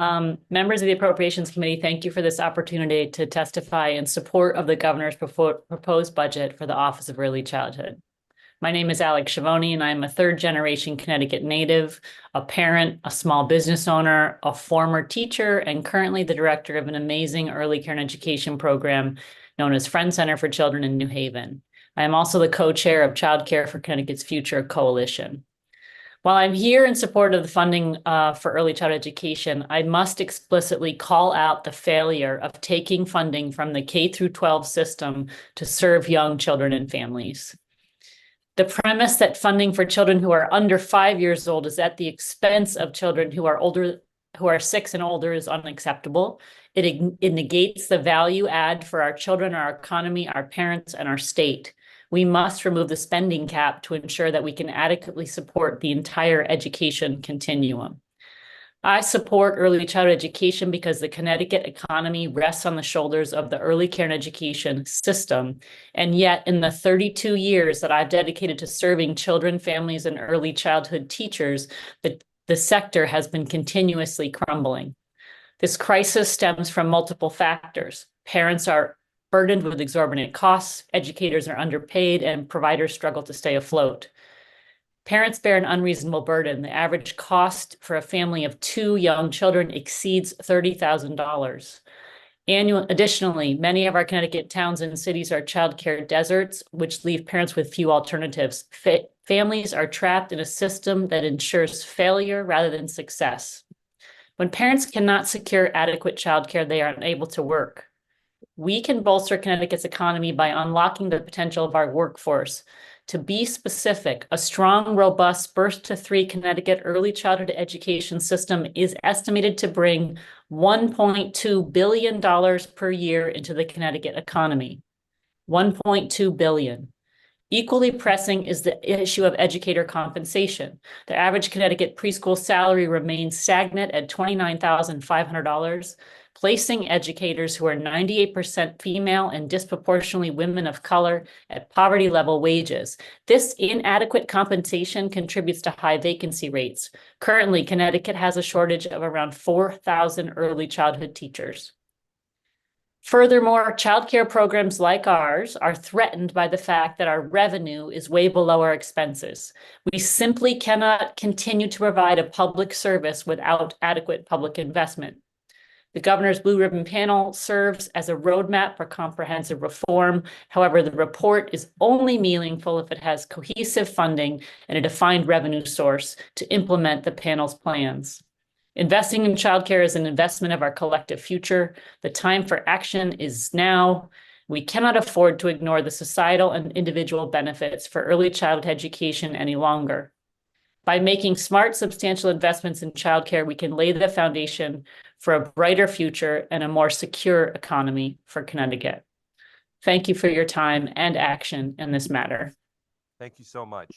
Members of the Appropriations Committee, thank you for this opportunity to testify in support of the governor's proposed budget for the Office of Early Childhood. My name is Allyx Schivone, and I'm a third-generation Connecticut native, a parent, a small business owner, a former teacher, and currently the director of an amazing early care and education program known as Friend Center for Children in New Haven. I am also the co-chair of Child Care for Connecticut's Future Coalition. While I'm here in support of the funding for early child education, I must explicitly call out the failure of taking funding from the K through 12 system to serve young children and families. The premise that funding for children who are under 5 years old is at the expense of children who are 6 and older is unacceptable. It negates the value add for our children, our economy, our parents, and our state. We must remove the spending cap to ensure that we can adequately support the entire education continuum. I support early childhood education because the Connecticut economy rests on the shoulders of the early care and education system. And yet, in the 32 years that I've dedicated to serving children, families, and early childhood teachers, the sector has been continuously crumbling. This crisis stems from multiple factors. Parents are burdened with exorbitant costs, educators are underpaid, and providers struggle to stay afloat. Parents bear an unreasonable burden. The average cost for a family of 2 young children exceeds $30,000. Additionally, many of our Connecticut towns and cities are childcare deserts, which leave parents with few alternatives. Families are trapped in a system that ensures failure rather than success. When parents cannot secure adequate childcare, they are unable to work. We can bolster Connecticut's economy by unlocking the potential of our workforce. To be specific, a strong, robust birth to 3 Connecticut early childhood education system is estimated to bring $1.2 billion per year into the Connecticut economy. $1.2 billion. Equally pressing is the issue of educator compensation. The average Connecticut preschool salary remains stagnant at $29,500, placing educators who are 98% female and disproportionately women of color at poverty-level wages. This inadequate compensation contributes to high vacancy rates. Currently, Connecticut has a shortage of around 4,000 early childhood teachers. Furthermore, childcare programs like ours are threatened by the fact that our revenue is way below our expenses. We simply cannot continue to provide a public service without adequate public investment. The governor's Blue Ribbon Panel serves as a roadmap for comprehensive reform. However, the report is only meaningful if it has cohesive funding and a defined revenue source to implement the panel's plans. Investing in childcare is an investment of our collective future. The time for action is now. We cannot afford to ignore the societal and individual benefits for early childhood education any longer. By making smart, substantial investments in childcare, we can lay the foundation for a brighter future and a more secure economy for Connecticut. Thank you for your time and action in this matter. Thank you so much.